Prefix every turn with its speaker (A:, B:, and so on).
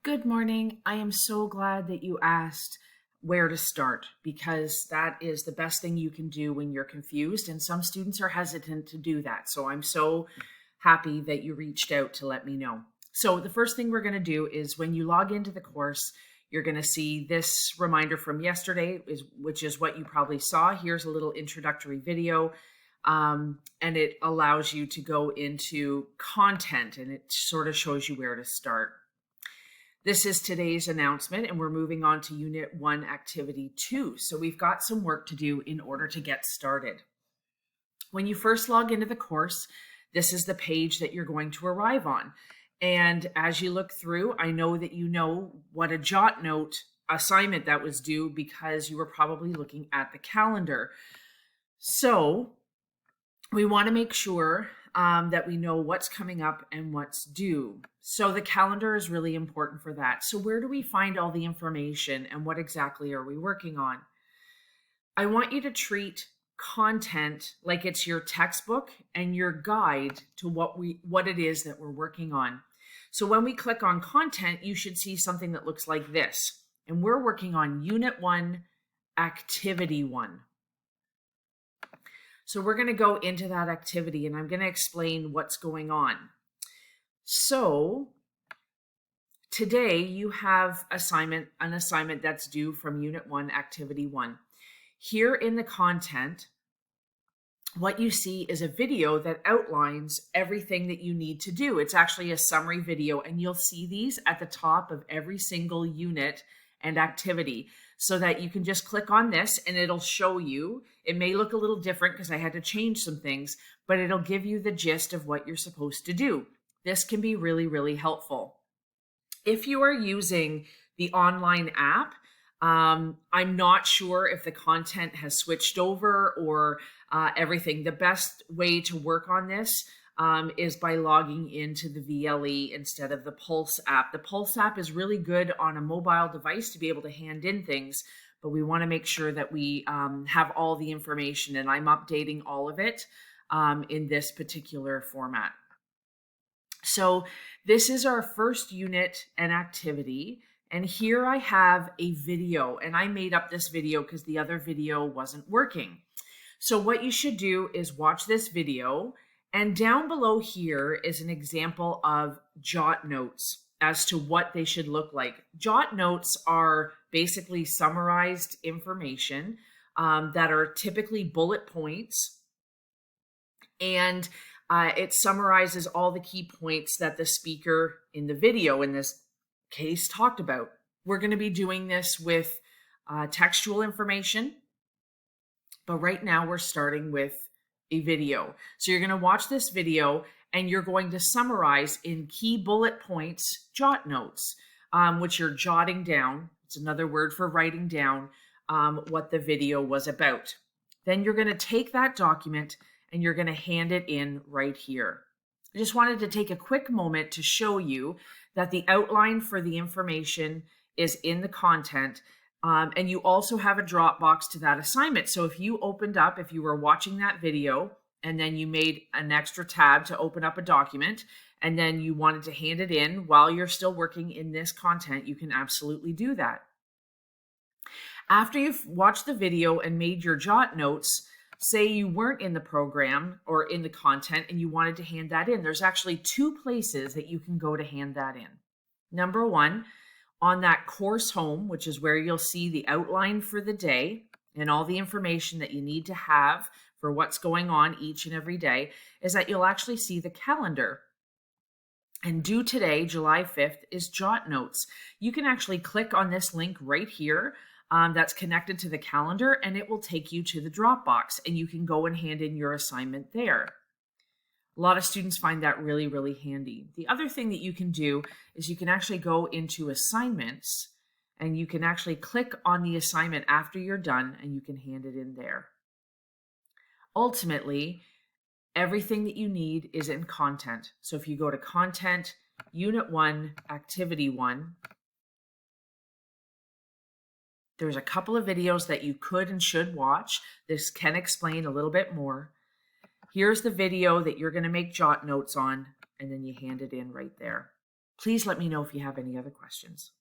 A: Good morning. I am so glad that you asked where to start because that is the best thing you can do when you're confused. And some students are hesitant to do that. So I'm so happy that you reached out to let me know. So the first thing we're going to do is when you log into the course, you're going to see this reminder from yesterday, which is what you probably saw. Here's a little introductory video. And it allows you to go into content and it sort of shows you where to start. This is today's announcement, and we're moving on to Unit 1, Activity 2. So we've got some work to do in order to get started. When you first log into the course, this is the page that you're going to arrive on. And as you look through, I know that you know what a Jot Note assignment that was due because you were probably looking at the calendar. So we want to make sure that we know what's coming up and what's due. So the calendar is really important for that. So where do we find all the information and what exactly are we working on? I want you to treat content like it's your textbook and your guide to what it is that we're working on. So when we click on content, you should see something that looks like this. And we're working on Unit 1, Activity 1. So we're going to go into that activity and I'm going to explain what's going on. So today you have an assignment that's due from Unit 1, Activity 1. Here in the content, what you see is a video that outlines everything that you need to do. It's actually a summary video, and you'll see these at the top of every single unit and activity so that you can just click on this and it'll show you. It may look a little different because I had to change some things, but it'll give you the gist of what you're supposed to do. This can be really, really helpful. If you are using the online app, I'm not sure if the content has switched over or everything. The best way to work on this is by logging into the VLE instead of the Pulse app. The Pulse app is really good on a mobile device to be able to hand in things, but we want to make sure that we have all the information, and I'm updating all of it in this particular format. So this is our first unit and activity. And here I have a video, and I made up this video because the other video wasn't working. So what you should do is watch this video, and down below here is an example of Jot Notes as to what they should look like. Jot Notes are basically summarized information that are typically bullet points, and it summarizes all the key points that the speaker in the video, in this case, talked about. We're going to be doing this with textual information, but right now we're starting with a video. So you're going to watch this video and you're going to summarize in key bullet points Jot Notes, which you're jotting down. It's another word for writing down what the video was about. Then you're going to take that document and you're going to hand it in right here. I just wanted to take a quick moment to show you that the outline for the information is in the content, and you also have a Dropbox to that assignment. So if you were watching that video and then you made an extra tab to open up a document and then you wanted to hand it in while you're still working in this content, you can absolutely do that. After you've watched the video and made your Jot Notes, say you weren't in the program or in the content and you wanted to hand that in, there's actually two places that you can go to hand that in. Number one, on that course home, which is where you'll see the outline for the day and all the information that you need to have for what's going on each and every day, is that you'll actually see the calendar. And due today, July 5th, is Jot Notes. You can actually click on this link right here that's connected to the calendar, and it will take you to the Dropbox, and you can go and hand in your assignment there. A lot of students find that really, really handy. The other thing that you can do is you can actually go into assignments, and you can actually click on the assignment after you're done, and you can hand it in there. Ultimately, everything that you need is in content. So if you go to Content, Unit 1, Activity 1, there's a couple of videos that you could and should watch. This can explain a little bit more. Here's the video that you're going to make Jot Notes on, and then you hand it in right there. Please let me know if you have any other questions.